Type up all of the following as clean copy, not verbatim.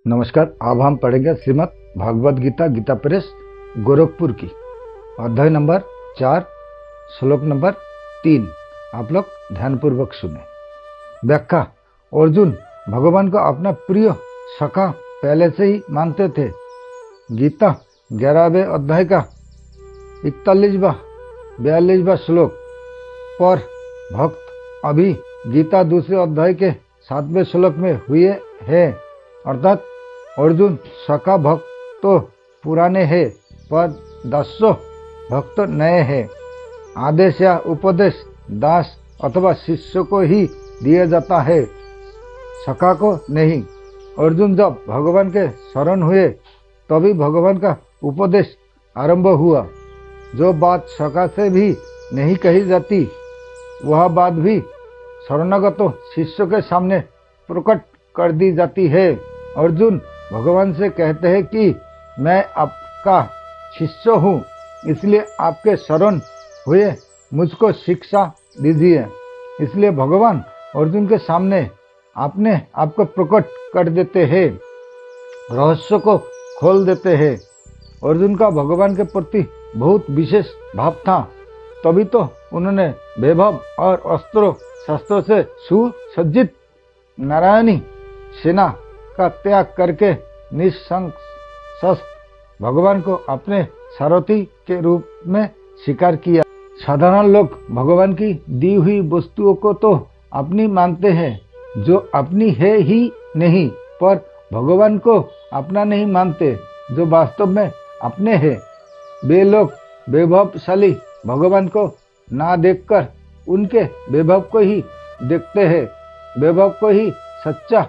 नमस्कार। अब हम पढ़ेंगे श्रीमद् भागवत गीता गीता प्रेस गोरखपुर की अध्याय नंबर 4 श्लोक नंबर 3। आप लोग ध्यानपूर्वक सुने। व्याख्या। अर्जुन भगवान को अपना प्रिय सखा पहले से ही मानते थे। गीता 11वें अध्याय का 41वां 42वां श्लोक पर भक्त अभी गीता दूसरे अध्याय के 7वें श्लोक में हुए हैं। अर्थात अर्जुन सखा भक्त तो पुराने हैं पर दासो भक्त नए हैं। आदेश या उपदेश दास अथवा शिष्य को ही दिया जाता है, सखा को नहीं। अर्जुन जब भगवान के शरण हुए तभी भगवान का उपदेश आरंभ हुआ। जो बात सखा से भी नहीं कही जाती वह बात भी शरणागत शिष्य के सामने प्रकट कर दी जाती है। अर्जुन भगवान से कहते हैं कि मैं आपका शिष्य हूँ, इसलिए आपके शरण हुए मुझको शिक्षा दीजिए। इसलिए भगवान अर्जुन के सामने अपने आपको प्रकट कर देते हैं, रहस्य को खोल देते हैं। अर्जुन का भगवान के प्रति बहुत विशेष भाव था, तभी तो उन्होंने वैभव और अस्त्रों शस्त्रों से सुसज्जित नारायणी सेना का त्याग करके निःशस्त्र भगवान को अपने सारथी के रूप में स्वीकार किया। साधारण लोग भगवान की दी हुई वस्तुओं को तो अपनी मानते हैं जो अपनी है ही नहीं, पर भगवान को अपना नहीं मानते जो वास्तव में अपने हैं। वे लोग वैभवशाली भगवान को ना देखकर उनके वैभव को ही देखते हैं। वैभव को ही सच्चा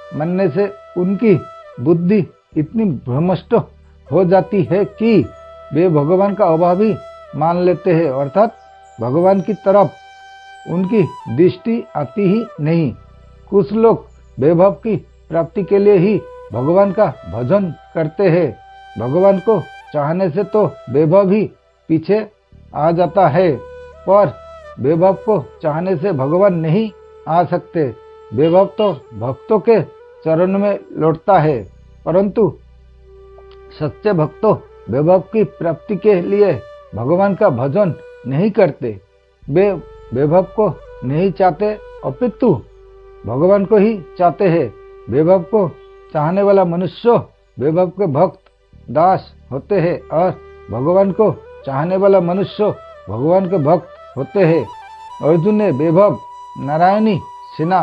मानने से उनकी बुद्धि इतनी भ्रष्ट हो जाती है कि वे भगवान का अभाव ही मान लेते हैं, अर्थात भगवान की तरफ उनकी दृष्टि आती ही नहीं। कुछ लोग वैभव की प्राप्ति के लिए ही भगवान का भजन करते हैं। भगवान को चाहने से तो वैभव ही पीछे आ जाता है, पर वैभव को चाहने से भगवान नहीं आ सकते। वैभव तो भक्तों के चरण में लौटता है, परंतु सच्चे भक्तों वैभव की प्राप्ति के लिए भगवान का भजन नहीं करते। वे वैभव को नहीं चाहते, अपितु भगवान को ही चाहते हैं। वैभव को चाहने वाला मनुष्य वैभव के भक्त दास होते हैं और भगवान को चाहने वाला मनुष्य भगवान के भक्त होते हैं। अर्जुन ने वैभव नारायणी सेना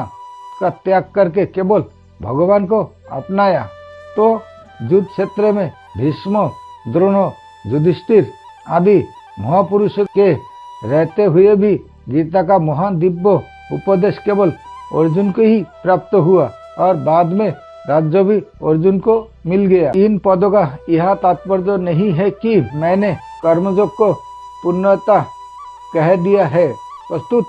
का त्याग करके केवल भगवान को अपनाया तो युद्ध क्षेत्र में भीष्म, द्रोण, युधिष्ठिर आदि महापुरुषों के रहते हुए भी गीता का महान दिव्य उपदेश केवल अर्जुन को ही प्राप्त हुआ और बाद में राज्य भी अर्जुन को मिल गया। इन पदों का यह तात्पर्य नहीं है कि मैंने कर्मयोग को पुण्यता कह दिया है, प्रस्तुत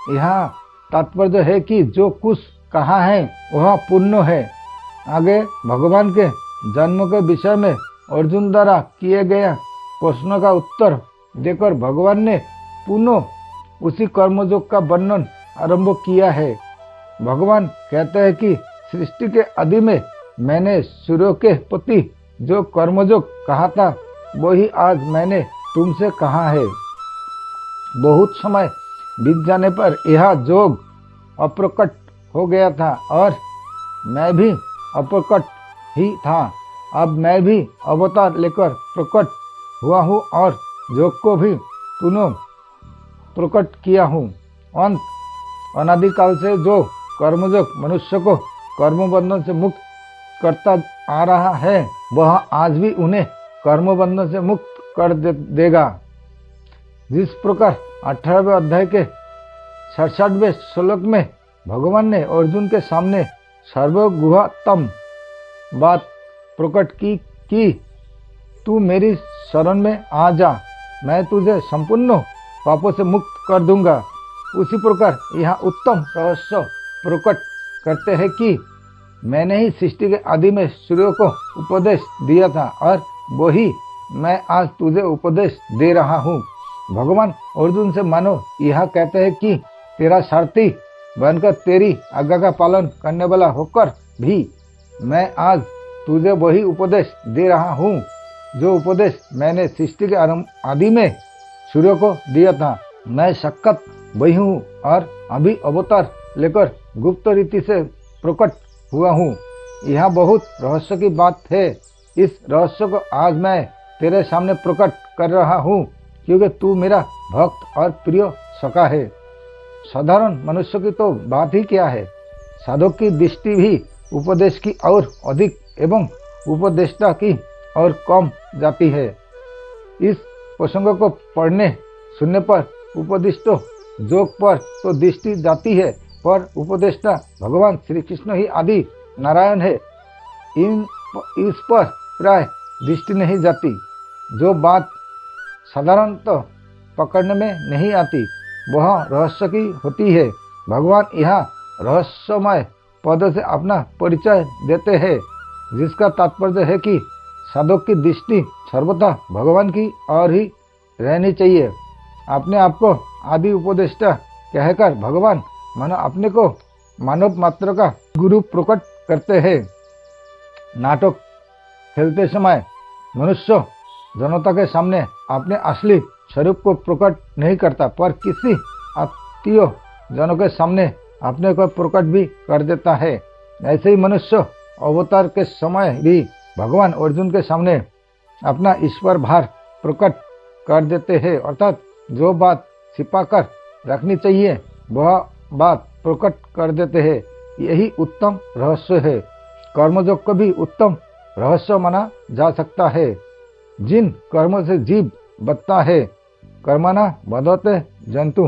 यह तात्पर्य है कि जो कुछ कहा है वह पुण्य है। आगे भगवान के जन्म के विषय में अर्जुन द्वारा किए गए प्रश्नों का उत्तर देकर भगवान ने पुनः उसी कर्मयोग का वर्णन आरंभ किया है। भगवान कहते हैं कि सृष्टि के आदि में मैंने सूर्य के प्रति जो कर्मयोग कहा था वही आज मैंने तुमसे कहा है। बहुत समय बीत जाने पर यह जोग अप्रकट हो गया था और मैं भी अप्रकट ही था। अब मैं भी अवतार लेकर प्रकट हुआ हूँ और योग को भी पुनः प्रकट किया हूँ। अंत अनादिकाल से जो कर्मयोग मनुष्य को कर्म बंधन से मुक्त करता आ रहा है वह आज भी उन्हें कर्म बंधन से मुक्त कर देगा। जिस प्रकार 18वें अध्याय के 67वें श्लोक में भगवान ने अर्जुन के सामने सर्वगुह्यतम बात प्रकट की कि तू मेरी शरण में आ जा, मैं तुझे संपूर्ण पापों से मुक्त कर दूंगा, उसी प्रकार यहाँ उत्तम रहस्य प्रकट करते हैं कि मैंने ही सृष्टि के आदि में सूर्य को उपदेश दिया था और वही मैं आज तुझे उपदेश दे रहा हूँ। भगवान अर्जुन से मानो यह कहते हैं कि तेरा सारथी बनकर तेरी आज्ञा का पालन करने वाला होकर भी मैं आज तुझे वही उपदेश दे रहा हूँ जो उपदेश मैंने सृष्टि के आदि में सूर्य को दिया था। मैं सख्त वही हूँ और अभी अवतार लेकर गुप्त रीति से प्रकट हुआ हूँ। यह बहुत रहस्य की बात है। इस रहस्य को आज मैं तेरे सामने प्रकट कर रहा हूँ क्योंकि तू मेरा भक्त और प्रिय सखा है। साधारण मनुष्य की तो बात ही क्या है, साधक की दृष्टि भी उपदेश की और अधिक एवं उपदेष्टा की और कम जाती है। इस प्रसंग को पढ़ने सुनने पर उपदिष्ट जोग पर तो दृष्टि जाती है, पर उपदेष्टा भगवान श्री कृष्ण ही आदि नारायण है, इस पर प्राय दृष्टि नहीं जाती। जो बात साधारणतः पकड़ने में नहीं आती वह रहस्य की होती है। भगवान यहाँ रहस्यमय पद से अपना परिचय देते हैं, जिसका तात्पर्य है कि साधक की दृष्टि सर्वथा भगवान की ओर ही रहनी चाहिए। अपने आप को आदि उपदेष्टा कहकर भगवान मानो अपने को मानव मात्र का गुरु प्रकट करते हैं। नाटक खेलते समय मनुष्य जनता के सामने अपने असली स्वरूप को प्रकट नहीं करता, पर किसी आत्मीय जनों के सामने अपने को प्रकट भी कर देता है। ऐसे ही मनुष्य अवतार के समय भी भगवान अर्जुन के सामने अपना ईश्वर भार प्रकट कर देते हैं, अर्थात जो बात छिपाकर रखनी चाहिए वह बात प्रकट कर देते हैं। यही उत्तम रहस्य है। कर्मयोग को भी उत्तम रहस्य माना जा सकता है। जिन कर्मों से जीव बचता है, कर्मणा बद्धते जंतु,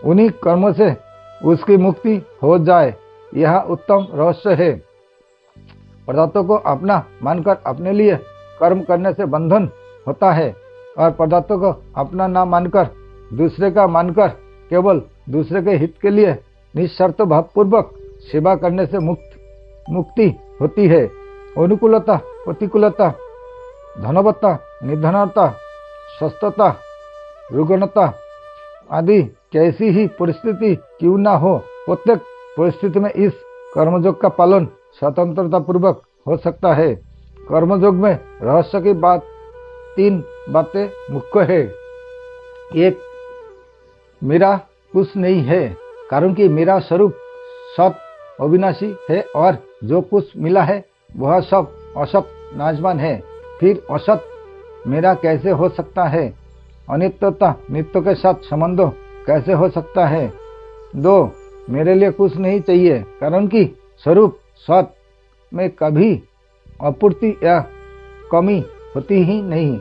उन्हीं कर्मों से उसकी मुक्ति हो जाए, यह उत्तम रहस्य है। पदार्थों को अपना मानकर अपने लिए कर्म करने से बंधन होता है, और पदार्थों को अपना ना मानकर दूसरे का मानकर केवल दूसरे के हित के लिए निस्वार्थ भावपूर्वक सेवा करने से मुक्ति होती है। अनुकूलता, प्रतिकूलता, धनवत्ता, निर्धनता, स्वस्थता, रुग्णता आदि कैसी ही परिस्थिति क्यों ना हो, प्रत्येक परिस्थिति में इस कर्मयोग का पालन स्वतंत्रता पूर्वक हो सकता है। कर्मयोग में रहस्य की बात 3 बातें मुख्य है। एक, मेरा कुछ नहीं है, कारण कि मेरा स्वरूप सत अविनाशी है और जो कुछ मिला है वह सब असत नाशवान है। फिर असत मेरा कैसे हो सकता है? अनित्यता नित्य के साथ संबंध कैसे हो सकता है? 2, मेरे लिए कुछ नहीं चाहिए, कारण कि स्वरूप सत में कभी अपूर्ति या कमी होती ही नहीं।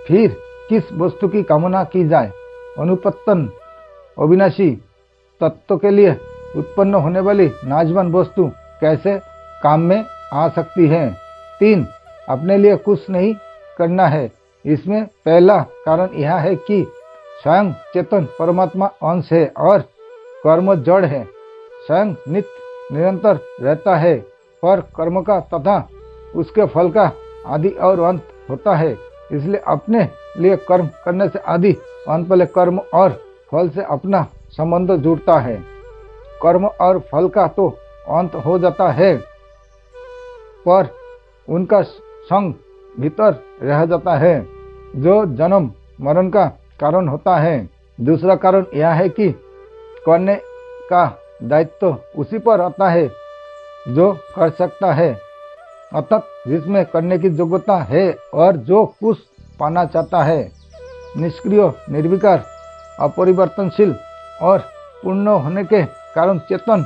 फिर किस वस्तु की कामना की जाए? अनुपत्तन अविनाशी तत्व के लिए उत्पन्न होने वाली नाशवान वस्तु कैसे काम में आ सकती है? 3, अपने लिए कुछ नहीं करना है। इसमें पहला कारण यह है कि स्वयं चेतन परमात्मा अंश है और कर्म जड़ है। स्वयं नित्य निरंतर रहता है, पर कर्म का तथा उसके फल का आदि और अंत होता है। इसलिए अपने लिए कर्म करने से आदि अंत वाले कर्म और फल से अपना संबंध जुड़ता है। कर्म और फल का तो अंत हो जाता है, पर उनका संग भीतर रह जाता है, जो जन्म मरण का कारण होता है। दूसरा कारण यह है कि करने का दायित्व उसी पर आता है जो कर सकता है, अर्थात जिसमें करने की योग्यता है और जो कुछ पाना चाहता है। निष्क्रिय, निर्विकार, अपरिवर्तनशील और पूर्ण होने के कारण चेतन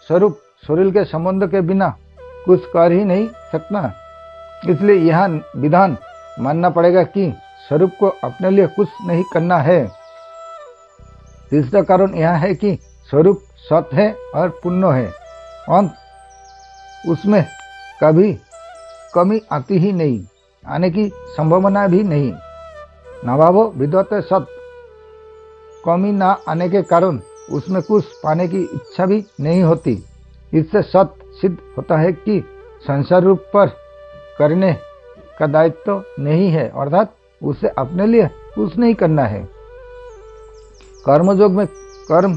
स्वरूप शरीर के संबंध के बिना कुछ कर ही नहीं सकता। इसलिए यह विधान मानना पड़ेगा कि स्वरूप को अपने लिए कुछ नहीं करना है। तीसरा कारण यह है कि स्वरूप सत है और पूर्ण है, अंत उसमें कभी कमी आती ही नहीं, आने की संभावना भी नहीं। नभावो विद्वते सत, कमी ना आने के कारण उसमें कुछ पाने की इच्छा भी नहीं होती। इससे सत सिद्ध होता है कि संसार रूप पर करने का दायित्व नहीं है, अर्थात उसे अपने लिए कुछ नहीं करना है। कर्मयोग में कर्म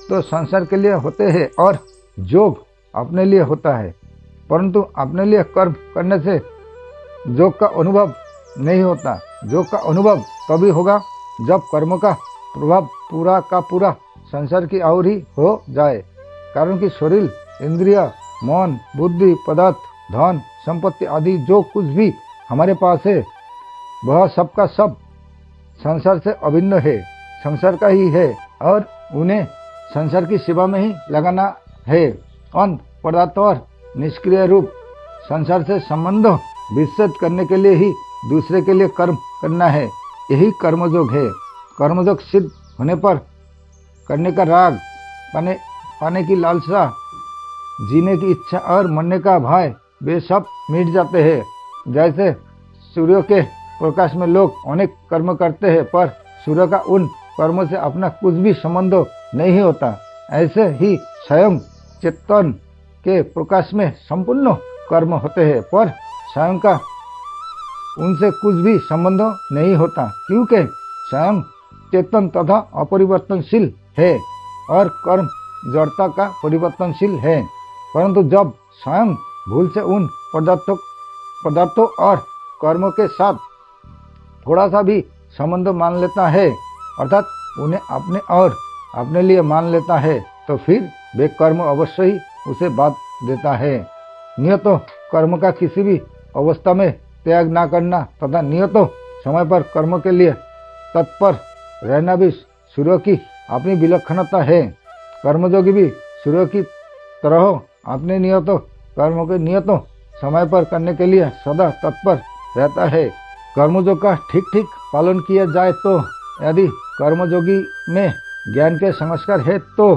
तो संसार के लिए होते हैं और योग अपने लिए होता है। परंतु अपने लिए कर्म करने से योग का अनुभव नहीं होता। योग का अनुभव तभी होगा जब कर्म का प्रभाव पूरा का पूरा संसार की ओर ही हो जाए। कारण कि शरीर, इंद्रिय, मन, बुद्धि, पदार्थ, धन, संपत्ति आदि जो कुछ भी हमारे पास है वह सब का सब संसार से अभिन्न है, संसार का ही है और उन्हें संसार की सेवा में ही लगाना है। अंत पदार्थ और निष्क्रिय रूप संसार से संबंध विच्छेद करने के लिए ही दूसरे के लिए कर्म करना है। यही कर्मयोग है। कर्मयोग सिद्ध होने पर करने का राग, पाने की लालसा, जीने की इच्छा और मरने का भय वे सब मिट जाते हैं। जैसे सूर्य के प्रकाश में लोग अनेक कर्म करते हैं पर सूर्य का उन कर्मों से अपना कुछ भी संबंध नहीं होता, ऐसे ही स्वयं चेतन के प्रकाश में संपूर्ण कर्म होते हैं पर स्वयं का उनसे कुछ भी संबंध नहीं होता, क्योंकि स्वयं चेतन तथा अपरिवर्तनशील है और कर्म जड़ता का परिवर्तनशील है। परंतु जब स्वयं भूल से उन पदार्थों और कर्मों के साथ थोड़ा सा भी संबंध मान लेता है, अर्थात उन्हें अपने और अपने लिए मान लेता है, तो फिर वे कर्म अवश्य ही उसे बाध देता है। नियतो कर्म का किसी भी अवस्था में त्याग ना करना तथा नियतो समय पर कर्म के लिए तत्पर रहना भी सूर्य की अपनी विलक्षणता है। कर्मयोगी भी सूर्य की तरह अपने नियतों कर्मों के नियतों समय पर करने के लिए सदा तत्पर रहता है। कर्मयोग का ठीक ठीक पालन किया जाए तो यदि कर्मयोगी में ज्ञान के संस्कार है तो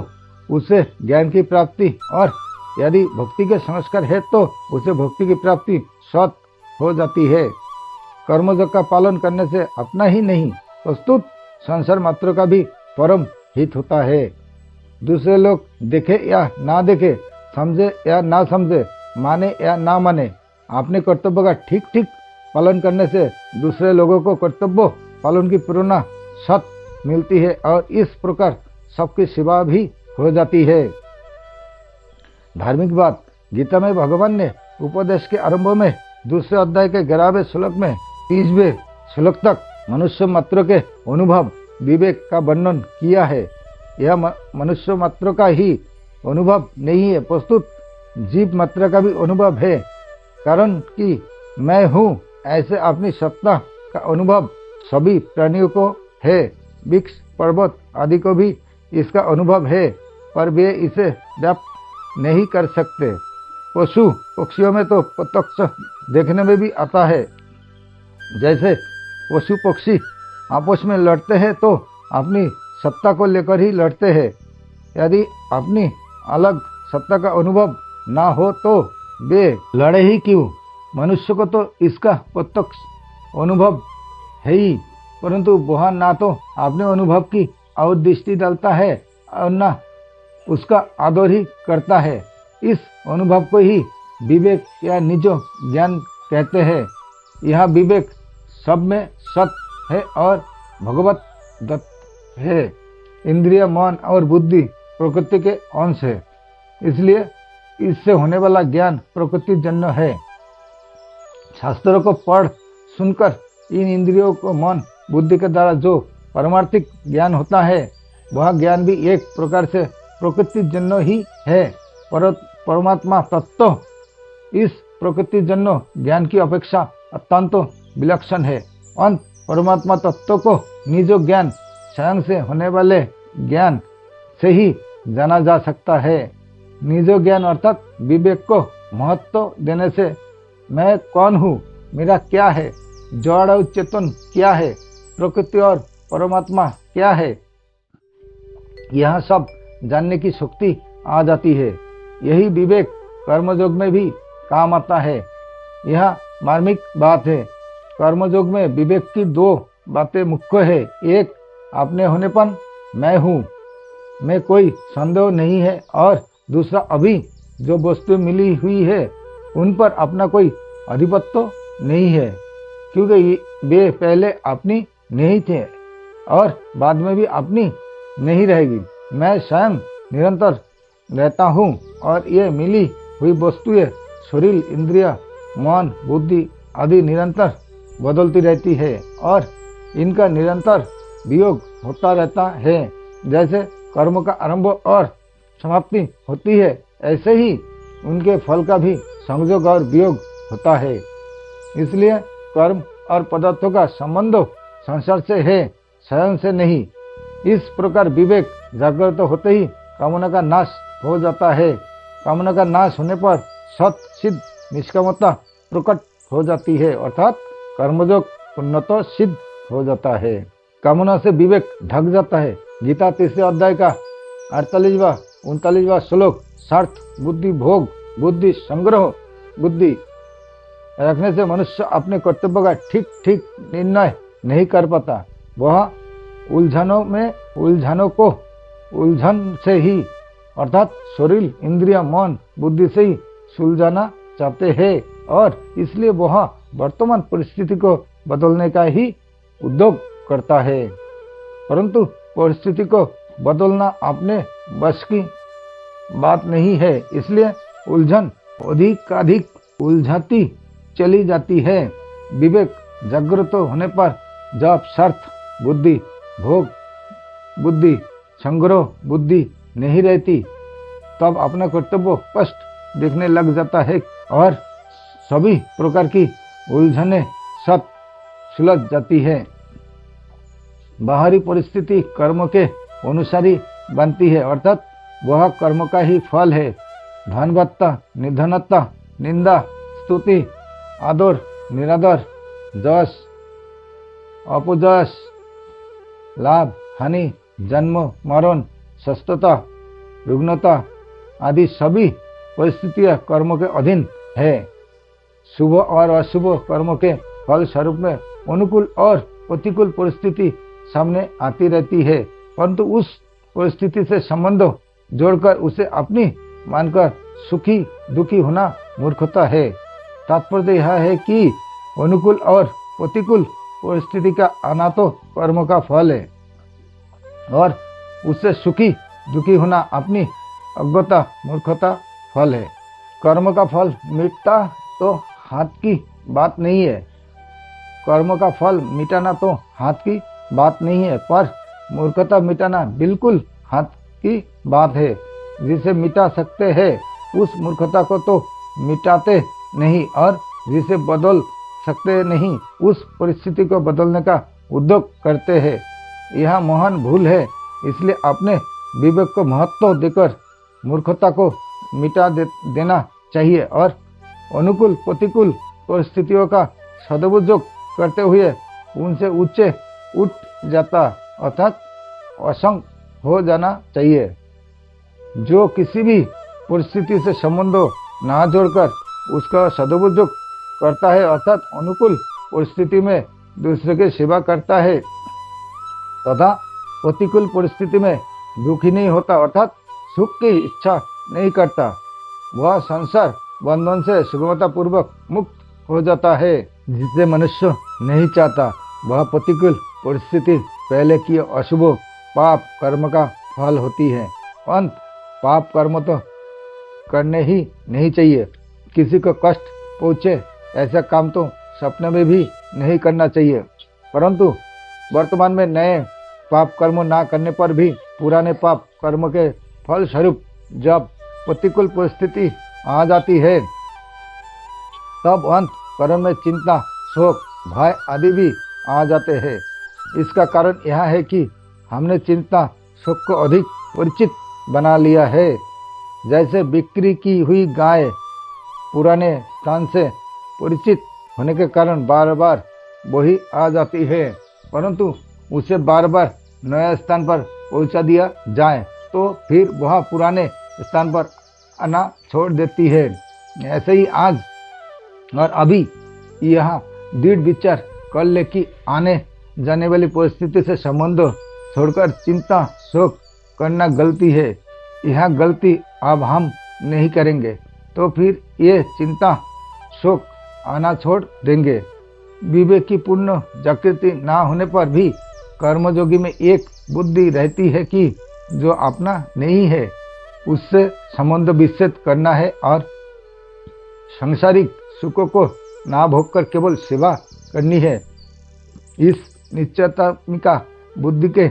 उसे ज्ञान की प्राप्ति, और यदि भक्ति के संस्कार है तो उसे भक्ति की प्राप्ति स्वतः हो जाती है। कर्मयोग का पालन करने से अपना ही नहीं प्रस्तुत संसार मात्र का भी परम हित होता है। दूसरे लोग देखे या ना देखे, समझे या ना समझे, माने या ना माने, अपने कर्तव्य का ठीक ठीक पालन करने से दूसरे लोगों को कर्तव्य पालन की प्रेरणा सत मिलती है और इस प्रकार सबकी सेवा भी हो जाती है। धार्मिक बात, गीता में भगवान ने उपदेश के आरंभ में दूसरे अध्याय के 11वें श्लोक में 30वें श्लोक तक मनुष्य मात्र के अनुभव विवेक का वर्णन किया है। यह मनुष्य मात्र का ही अनुभव नहीं है, प्रस्तुत जीव मात्र का भी अनुभव है। कारण कि मैं हूँ ऐसे अपनी सत्ता का अनुभव सभी प्राणियों को है। वृक्ष, पर्वत आदि को भी इसका अनुभव है पर वे इसे व्याप्त नहीं कर सकते। पशु पक्षियों में तो प्रत्यक्ष देखने में भी आता है। जैसे पशु पक्षी आपस में लड़ते हैं तो अपनी सत्ता को लेकर ही लड़ते हैं। यदि अपनी अलग सत्ता का अनुभव ना हो तो वे लड़े ही क्यों। मनुष्य को तो इसका प्रत्यक्ष अनुभव है ही, परंतु वह ना तो अपने अनुभव की और दृष्टि डालता है और न उसका आदर ही करता है। इस अनुभव को ही विवेक या निज ज्ञान कहते हैं। यह विवेक सब में सत है और भगवत दत्त है। इंद्रिय, मन और बुद्धि प्रकृति के अंश है, इसलिए इससे होने वाला ज्ञान प्रकृति जन्य है। शास्त्रों को पढ़ सुनकर इन इंद्रियों को मन बुद्धि के द्वारा जो परमार्थिक ज्ञान होता है वह ज्ञान भी एक प्रकार से प्रकृति जन्य ही है। परमात्मा तत्व इस प्रकृति जन्य ज्ञान की अपेक्षा अत्यंत विलक्षण है। अंत परमात्मा तत्व को निज ज्ञान स्वयं से होने वाले ज्ञान से ही जाना जा सकता है। निज ज्ञान अर्थात विवेक को महत्व देने से मैं कौन हूँ, मेरा क्या है, जड़ और चेतन क्या है, प्रकृति और परमात्मा क्या है, यह सब जानने की शक्ति आ जाती है। यही विवेक कर्मयोग में भी काम आता है। यह मार्मिक बात है। कर्मयोग में विवेक की दो बातें मुख्य है। एक, अपने होनेपन मैं हूँ में कोई संदेह नहीं है, और दूसरा, अभी जो वस्तु मिली हुई है उन पर अपना कोई अधिपत्य नहीं है, क्योंकि वे पहले अपनी नहीं थे और बाद में भी अपनी नहीं रहेगी। मैं स्वयं निरंतर रहता हूँ और ये मिली हुई वस्तुएं शरीर, इंद्रिय, मन, बुद्धि आदि निरंतर बदलती रहती है और इनका निरंतर वियोग होता रहता है। जैसे कर्म का आरंभ और समाप्ति होती है, ऐसे ही उनके फल का भी संयोग और वियोग होता है। इसलिए कर्म और पदार्थों का संबंध संसार से है, स्वयं से नहीं। इस प्रकार विवेक जागृत होते ही कामना का नाश हो जाता है। कामना का नाश होने पर सत सिद्ध निष्कामता प्रकट हो जाती है, अर्थात कर्मयोग उन्नत सिद्ध हो जाता है। कामना से विवेक ढक जाता है। गीता 3 अध्याय का 48वां 39वां श्लोक, स्वार्थ बुद्धि भोग बुद्धि संग्रह बुद्धि रखने से मनुष्य अपने कर्तव्य का ठीक ठीक निर्णय नहीं कर पाता। वह उलझनों को उलझन से ही अर्थात शरीर, इंद्रिय, मन, बुद्धि से ही सुलझाना चाहते हैं और इसलिए वह वर्तमान परिस्थिति को बदलने का ही उद्योग करता है। परंतु परिस्थिति को बदलना अपने बस की बात नहीं है, इसलिए उलझन अधिकाधिक उलझाती चली जाती है। विवेक जागृत होने पर जब स्वार्थ बुद्धि, भोग बुद्धि, संग्रह बुद्धि नहीं रहती, तब अपना कर्तव्य स्पष्ट दिखने लग जाता है और सभी प्रकार की उलझने सब सुलझ जाती है। बाहरी परिस्थिति कर्म के अनुसार ही बनती है, अर्थात वह कर्म का ही फल है। धनवत्ता, निधनत्ता, निंदा, स्तुति, आदर, निरादर, जस, अपजस, लाभ, हानि, जन्म, मरण, स्वस्थता, रुग्णता आदि सभी परिस्थितियां कर्म के अधीन है। शुभ और अशुभ कर्म के फल स्वरूप में अनुकूल और प्रतिकूल परिस्थिति सामने आती रहती है, परंतु उस परिस्थिति से संबंध जोड़कर उसे अपनी मानकर सुखी दुखी होना मूर्खता है। तात्पर्य यह है कि अनुकूल और प्रतिकूल परिस्थिति का आना तो कर्म का फल है और उससे सुखी दुखी होना अपनी अज्ञता मूर्खता फल है। कर्म का फल मिटता तो हाथ की बात नहीं है, कर्म का फल मिटाना तो हाथ की बात नहीं है, पर मूर्खता मिटाना बिल्कुल हाथ की बात है। जिसे मिटा सकते हैं उस मूर्खता को तो मिटाते नहीं और जिसे बदल सकते नहीं उस परिस्थिति को बदलने का उद्योग करते हैं। यह महान भूल है। इसलिए अपने विवेक को महत्व देकर मूर्खता को मिटा देना चाहिए और अनुकूल प्रतिकूल परिस्थितियों का सदुपयोग करते हुए उनसे ऊंचे उठ जाता अर्थात असंग हो जाना चाहिए। जो किसी भी परिस्थिति से संबंध ना जोड़कर उसका सदुपयोग करता है अर्थात अनुकूल परिस्थिति में दूसरे की सेवा करता है तथा प्रतिकूल परिस्थिति में दुखी नहीं होता अर्थात सुख की इच्छा नहीं करता, वह संसार बंधन से सुगमता पूर्वक मुक्त हो जाता है। जिसे मनुष्य नहीं चाहता वह प्रतिकूल परिस्थिति पहले की अशुभ पाप कर्म का फल होती है। अंत पाप कर्म तो करने ही नहीं चाहिए। किसी को कष्ट पहुँचे ऐसा काम तो सपने में भी नहीं करना चाहिए, परंतु वर्तमान में नए पाप कर्म ना करने पर भी पुराने पाप कर्म के फल स्वरूप जब प्रतिकूल परिस्थिति आ जाती है तब अंत कर्म में चिंता, शोक, भय आदि भी आ जाते हैं। इसका कारण यह है कि हमने चिंता शोक को अधिक परिचित बना लिया है। जैसे बिक्री की हुई गाय पुराने स्थान से परिचित होने के कारण बार बार वही आ जाती है, परंतु उसे बार बार नए स्थान पर पहुंचा दिया जाए तो फिर वह पुराने स्थान पर आना छोड़ देती है। ऐसे ही आज और अभी यह दृढ़ विचार कर ले कि आने जाने वाली परिस्थिति से संबंध छोड़कर चिंता शोक करना गलती है। यह गलती अब हम नहीं करेंगे तो फिर ये चिंता शोक आना छोड़ देंगे। विवेक की पूर्ण जागृति ना होने पर भी कर्मयोगी में एक बुद्धि रहती है कि जो अपना नहीं है उससे संबंध विच्छेद करना है और सांसारिक सुखों को ना भोग कर केवल सेवा करनी है। इस निश्चयतात्मिका बुद्धि के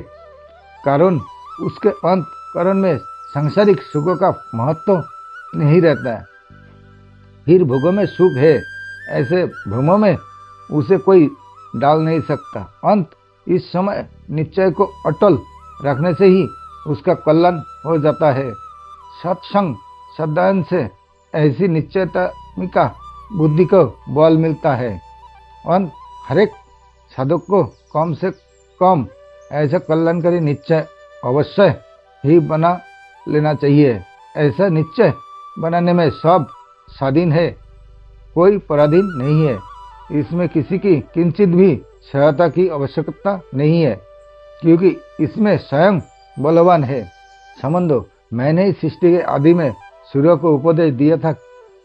कारण उसके अंतःकरण में सांसारिक सुखों का महत्व नहीं रहता है। फिर भोगों में सुख है ऐसे भ्रमों में उसे कोई डाल नहीं सकता। अंत इस समय निश्चय को अटल रखने से ही उसका कल्याण हो जाता है। सत्संग सदान से ऐसी निश्चयतात्मिका बुद्धि को बल मिलता है। अंत हरेक साधक को कम से कम ऐसा कल्याणकारी निश्चय अवश्य ही बना लेना चाहिए। ऐसा निश्चय बनाने में सब स्वाधीन है, कोई पराधीन नहीं है। इसमें किसी की किंचित भी सहायता की आवश्यकता नहीं है, क्योंकि इसमें स्वयं बलवान है। समझो, मैंने ही सृष्टि के आदि में सूर्य को उपदेश दिया था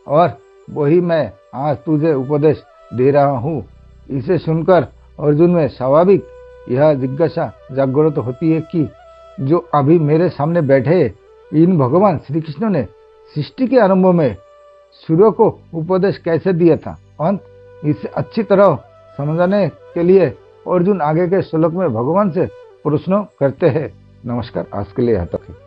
और वही मैं आज तुझे उपदेश दे रहा हूँ। इसे सुनकर अर्जुन में स्वाभाविक यह जिज्ञासा जागृत होती है कि जो अभी मेरे सामने बैठे इन भगवान श्री कृष्ण ने सृष्टि के आरंभ में सूर्य को उपदेश कैसे दिया था। अंत इसे अच्छी तरह समझने के लिए अर्जुन आगे के श्लोक में भगवान से प्रश्न करते हैं। नमस्कार, आज के लिए यहाँ तक है।